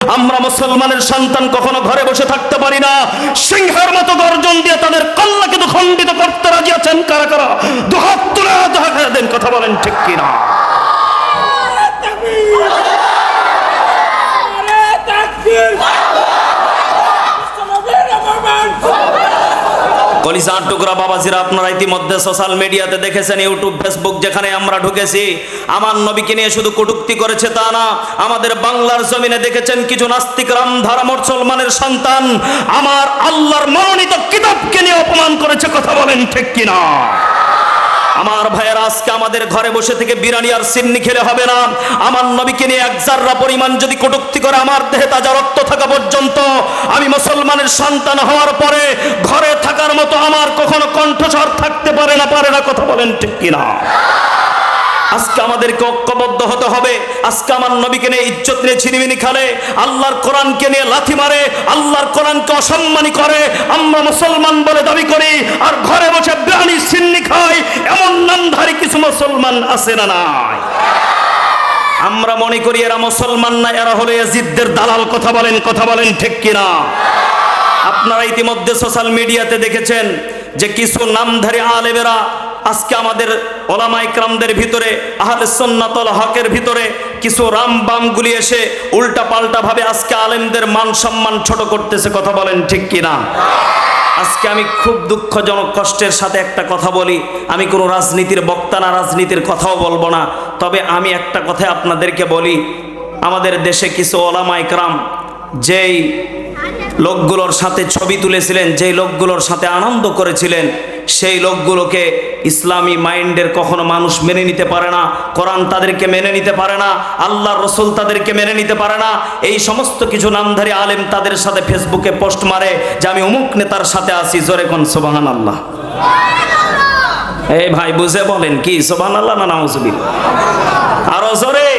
আমরা মুসলমানের সন্তান কখনো ঘরে বসে থাকতে পারি না। সিংহের মতো গর্জন দিয়ে তাদের কল্লাকে তো খণ্ডিত করতে রাজি আছেন কারা কারা? দুহাত তুলে দেখা দেন, কথা বলেন ঠিক কিনা? কলিজার টুকরা বাবাজিরা, আপনারা ইতিমধ্যে সোশ্যাল মিডিয়াতে দেখেছেন, ইউটিউব ফেসবুক যেখানে আমরা ঢুকেছি, আমার নবীকে নিয়ে শুধু কটূক্তি করেছে তা না, আমাদের বাংলার জমিনে দেখেছেন কিছু নাস্তিক রামধারা মুসলমানের সন্তান আমার আল্লাহর মনোনীত কিতাবকে নিয়ে অপমান করেছে, কথা বলেন ঠিক কিনা? আমার ভাইয়েরা, আজকে আমাদের ঘরে বসে থেকে বিরিয়ানি আর সিন্নি খেলে হবে না। আমার নবীকে নিয়ে এক জাররা পরিমাণ যদি কটূক্তি করে, আমার দেহে তাজা রক্ত থাকা পর্যন্ত আমি মুসলমানের সন্তান হওয়ার পরে ঘরে থাকার মতো আমার কখনো কণ্ঠস্বর থাকতে পারে না, কথা বলেন ঠিক কিনা? আজকে আমাদেরকে ঐক্যবদ্ধ হতে হবে। আজকে আমার নবীকে নিয়ে ইজ্জত নিয়ে ছিনিমিনি খেলে, আল্লাহর কোরআনকে নিয়ে লাথি মারে, আল্লাহর কোরআনকে অসম্মানী করে, আমরা মুসলমান বলে দাবি করি, আর ঘরে বসে বিরিয়ানি সিন্নি খাই, এমন নামধারী কিছু মুসলমান আছে না নাই? আমরা মনে করি এরা মুসলমান না, এরা হলো ইয়াজিদদের দালাল, কথা বলেন ঠিক কিনা? আপনারা ইতিমধ্যে সোশ্যাল মিডিয়াতে দেখেছেন যে কিছু নামধারী আলেমেরা আজকে আমাদের ওলামা ইকরামদের ভিতরে, আহলে সুন্নাত ওয়াল হকের ভিতরে কিছু রামবামগুলি এসে উল্টা পাল্টা ভাবে আজকে আলেমদের মান সম্মান ছোট করতেছে, কথা বলেন ঠিক কিনা? আজকে আমি খুব দুঃখজনক কষ্টের সাথে একটা কথা বলি, আমি কোনো রাজনীতির বক্তা না, রাজনীতির কথাও বলবো না, তবে আমি একটা কথা আপনাদেরকে বলি, আমাদের দেশে কিছু ওলামা ইকরাম যেই লোকগুলোর সাথে ছবি তুলেছিলেন, যেই লোকগুলোর সাথে আনন্দ করেছিলেন, সেই লোকগুলোকে ইসলামী মাইন্ডের কখনো মানুষ মেনে নিতে পারে না, কোরআন তাদেরকে মেনে নিতে পারে না, আল্লাহর রসুল তাদেরকে মেনে নিতে পারে না। এই সমস্ত কিছু নামধারী আলেম তাদের সাথে ফেসবুকে পোস্ট মারে যে আমি অমুক নেতার সাথে আছি, জোরে কোন সুবহানাল্লাহ। এই ভাই বুঝে বলেন কি সুবহানাল্লাহ না নাউজুবিল্লাহ? আরো জোরে।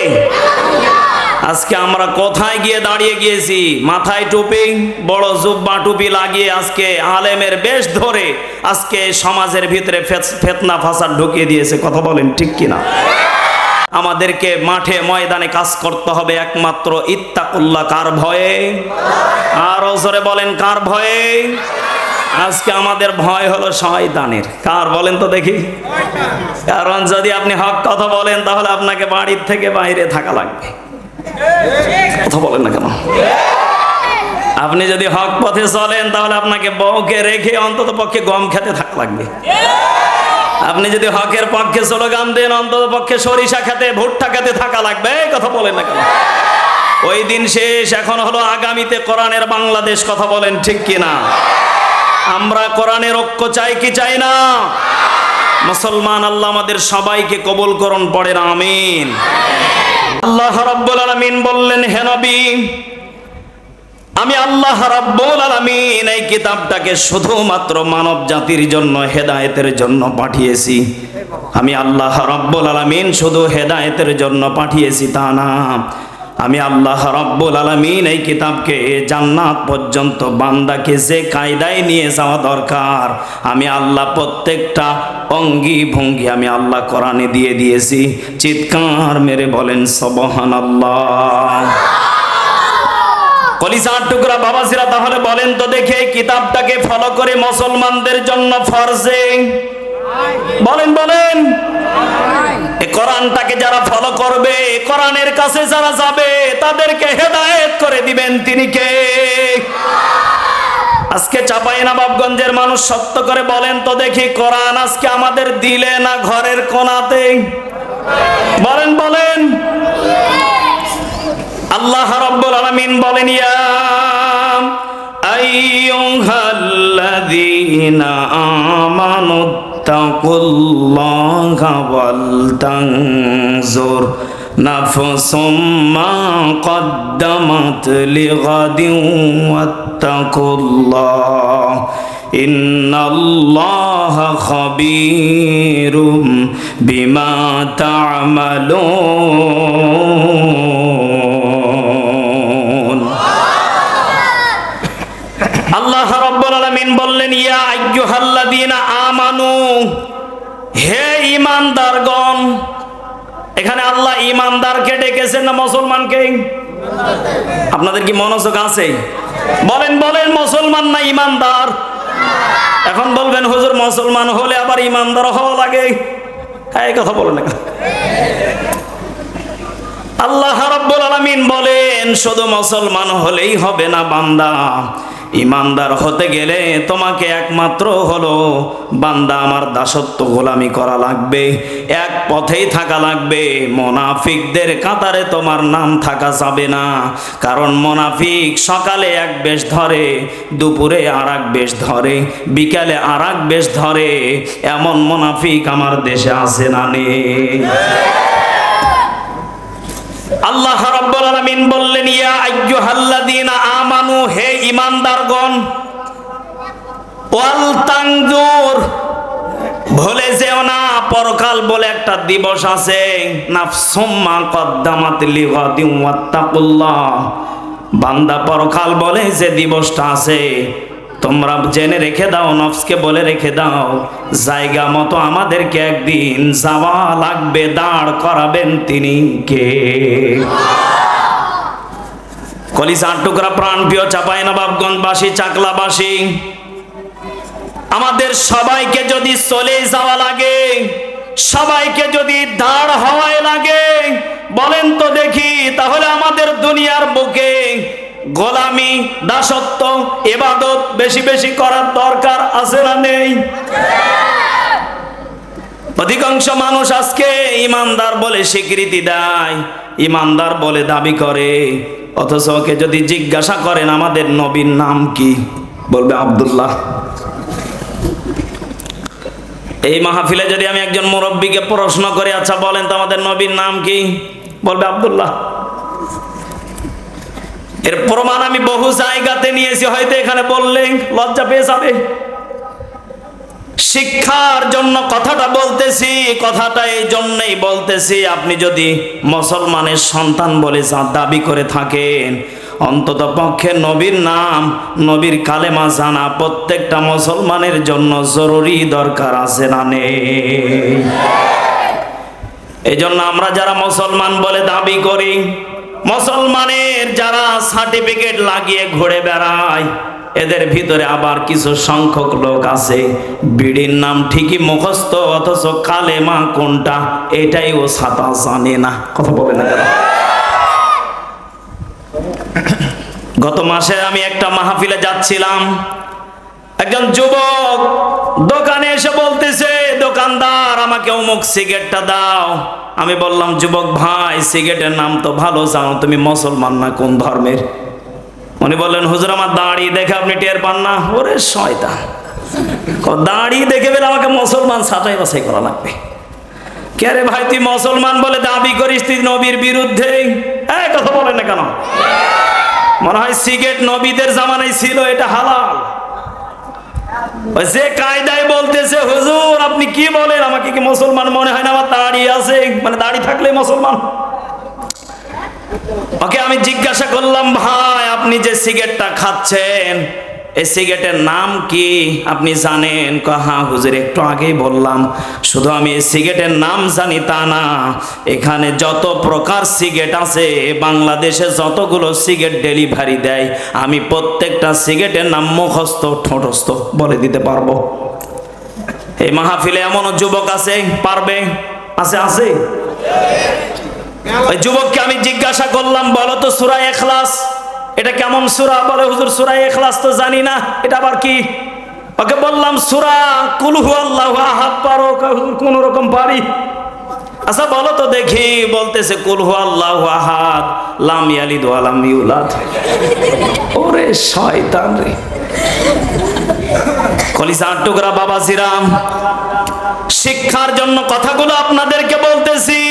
আজকে আমরা কোথায় গিয়ে দাঁড়িয়ে গিয়েছি? মাথায় টুপি, বড় জুব্বা টুপি লাগিয়ে আজকে আলেমের বেশ ধরে আজকে সমাজের ভিতরে ফিতনা ফাসাদ ঢুকিয়ে দিয়েছে, কথা বলেন ঠিক কিনা? আমাদেরকে মাঠে ময়দানে কাজ করতে হবে একমাত্র ইত্তাকুল্লাহ, কার ভয়ে? আরো জোরে বলেন, কার ভয়ে? আজকে আমাদের ভয় হলো শয়তানের। কার বলেন তো দেখি? কারণ যদি আপনি হক কথা বলেন তাহলে আপনাকে বাড়ির থেকে বাইরে থাকা লাগবে, কথা বলেন না কেন? আপনি যদি হক পথে চলেন তাহলে আপনাকে বউকে রেখে অন্তত পক্ষে গম খেতে থাকা লাগবে। আপনি যদি হকের পক্ষে স্লোগান দেন অন্তত পক্ষে সরিষা খেতে, ভুট্টা খেতে থাকা লাগবে, কথা বলেন না কেন? ওই দিন শেষ, এখন হলো আগামীতে কোরআনের বাংলাদেশ, কথা বলেন ঠিক কিনা? আমরা কোরআনের ঐক্য চাই কি চাই না? মুসলমান আল্লাহ আমাদের সবাইকে কবুল করুন, পড়েন আমিন। আল্লাহ রাব্বুল আলামিন বললেন, হে নবী, আমি আল্লাহ রাব্বুল আলামিন এই কিতাবটাকে শুধুমাত্র মানব জাতির জন্য, হেদায়েতের জন্য পাঠিয়েছি। আমি আল্লাহ রাব্বুল আলামিন শুধু হেদায়েতের জন্য পাঠিয়েছি তা না, আমি আল্লাহ রাব্বুল আলামিন এই কিতাবকে জান্নাত পর্যন্ত বান্দাকে যে কায়দায় নিয়ে যাওয়া দরকার, আমি আল্লাহ প্রত্যেকটা অঙ্গি ভঙ্গি আমি আল্লাহ কোরআনে দিয়ে দিয়েছি। চিৎকার মেরে বলেন সুবহানাল্লাহ। কলিজার টুকরা বাবাজিরা, তাহলে বলেন তো দেখে এই কিতাবটাকে ফলো করে মুসলমানদের জন্য ফরজে, বলেন এই কোরআনটাকে যারা ফলো করবে, কোরআনের কাছে যারা যাবে, তাদেরকে হেদায়েত করে দিবেন তিনি কে? আজকে চাঁপাইনবাবগঞ্জের মানুষ সত্য করে বলেন তো দেখি, কোরআন আজকে আমাদের দিলে না ঘরের কোণাতে? বলেন। আল্লাহ রাব্বুল আলামিন বলেন, ইয়া আইয়ুহাল্লাযীনা আমানু তাকুল্লাহা ওয়াল তানজুর নাফসুম মা কদ্দামাত লিগাদিন ওয়াত্তাকুল্লাহ ইন্নাল্লাহা খাবীরুম বিমা তা'মালুন। আল্লাহ রাব্বুল আলামিন বললেন, ইয়া আইয়ুহাল্লাযীনা আমানু, হে ঈমানদারগণ। এখানে আল্লাহ ঈমানদারকে ডেকেছেন না মুসলমানকে? আপনাদের কি মনোযোগ আছে? বলেন বলেন, মুসলমান না ইমানদার? এখন বলবেন হুজুর মুসলমান হলে আবার ইমানদার হওয়া লাগে, এই কথা বলেন না। আল্লাহ রাব্বুল আলামিন বলেন শুধু মুসলমান হলেই হবে না বান্দা, ইমানদার হতে গেলে তোমাকে একমাত্র হলো বান্দা আমার দাসত্ব গোলামি করা লাগবে, এক পথেই থাকা লাগবে। মুনাফিকদের কাতারে তোমার নাম থাকা যাবে না, কারণ মুনাফিক সকালে এক বেশ ধরে, দুপুরে আর এক বেশ ধরে, বিকালে আর এক বেশ ধরে। এমন মুনাফিক আমার দেশে আছে না নেই? আল্লাহ রাব্বুল আলামিন বললেন ইয়া আইয়ুহাল্লাযীনা আমানু, হে ঈমানদারগণ, ওয়াল তানজুর, ভুলে যেও না পরকাল বলে একটা দিবস আছে। নাফসুম মা কদ্দামাত লিগাদিন ওয়াত্তাকুল্লাহ, বান্দা পরকাল বলে যে দিবসটা আছে তোমরা জেনে রেখে দাও, নফসকে বলে রেখে দাও, জায়গা মতো আমাদেরকে একদিন যাওয়া লাগবে, দাঁড় করাবেন তিনি কে? কলিজার টুকরা প্রাণ প্রিয় চাঁপাইনবাবগঞ্জবাসী, চাকলাবাসী, আমাদের সবাইকে যদি চলে যাওয়া লাগে, সবাইকে যদি দাঁড় হওয়াই লাগে, বলেন তো দেখি, তাহলে আমাদের দুনিয়ার বুকে গোলামি, দাসত্ব, ইবাদত বেশি বেশি করার দরকার আছে না নেই? অধিকাংশ মানুষ আজকে ইমানদার বলে স্বীকৃতি দেয়, ইমানদার বলে দাবি করে, অথচ ওকে যদি জিজ্ঞাসা করেন আমাদের নবীর নাম কি, বলবে আব্দুল্লাহ। এই মাহফিলে যদি আমি একজন মুরব্বীকে প্রশ্ন করি, আচ্ছা বলেন তো আমাদের নবীর নাম কি, বলবে আব্দুল্লাহ। এর প্রমাণ আমি বহু জায়গাতে নিয়েছি, হয়তো এখানে বললে লজ্জা পেয়ে যাবে। শিক্ষার জন্য কথাটা বলতেছি, কথাটা এই জন্যই বলতেছি, আপনি যদি মুসলমানের সন্তান বলে যা দাবি করে থাকেন, অন্তত পক্ষে নবীর নাম, নবীর কালেমা জানা প্রত্যেকটা মুসলমানের জন্য জরুরি দরকার আছে না নেই? এই জন্য আমরা যারা মুসলমান বলে দাবি করি, মুসলমানের যারা সার্টিফিকেট লাগিয়ে ঘুরে বেড়ায়, এদের ভিতরে আবার কিছু সংখ্যক লোক আছে বিড়ির নাম ঠিকই মুখস্থ, অথচ কালেমা কোনটা এটাই ও ছাতা জানে না। কথা বলে না কেন? গত মাসে আমি একটা মাহফিলে যাচ্ছিলাম, একজন যুবক দোকানে এসে বলতেছে, দোকানদার আমাকে অমুক সিগারেটটা দাও। আমি বললাম, যুবক ভাই সিগারেটের নাম তো ভালো জানো, তুমি মুসলমান না কোন ধর্মের? উনি বললেন, হুজুর আমার দাড়ি দেখে আপনি টের পান না? ওরে শয়তান, দাড়ি দেখে বলে আমাকে মুসলমান ছাঁটাই বাছাই করা লাগবে? কে রে ভাই, তুই মুসলমান বলে দাবি করিস, তুই নবীর বিরুদ্ধে এই কথা বলেন না কেন? মনে হয় সিগারেট নবীদের জামানায় ছিল, এটা হালাল। যে কায়দায় বলতেছে, হুজুর আপনি কি বলেন, আমাকে কি মুসলমান মনে হয় না? আমার দাড়ি আছে, মানে দাড়ি থাকলে মুসলমান? ওকে আমি জিজ্ঞাসা করলাম, ভাই আপনি যে সিগারেটটা খাচ্ছেন এই সিগারেটের নাম কি আপনি জানেন? হ্যাঁ হুজুর একটু আগেই বললাম। শুধু আমি এই সিগারেটের নাম জানি তা না, এখানে যত প্রকার সিগারেট আছে, বাংলাদেশে যতগুলো সিগারেট ডেলিভারি দেয়, আমি প্রত্যেকটা সিগারেটের নাম মুখস্থ ঠোঁটস্থ বলে দিতে পারবো। এই মাহফিলে এমন যুবক আছে পারবে? আছে আছে। ওই যুবককে আমি জিজ্ঞাসা করলাম, বলো তো সূরা ইখলাস এটা কেমন সূরা? বলে হুজুর সূরা ইখলাস তো জানি না, এটা আবার কি? ওকে বললাম সূরা কুল হুয়াল্লাহু আহাদ পারো? কোন রকম পারি। আচ্ছা বলো তো দেখি। বলতেছে কুল হুয়াল্লাহু আহাদ লাম ইয়ালিদ ওয়া লাম ইউলাদ। ওরে শয়তান রে। কলিজার টুকরা বাবাজিরা, শিক্ষার জন্য কথাগুলো আপনাদেরকে বলতেছি।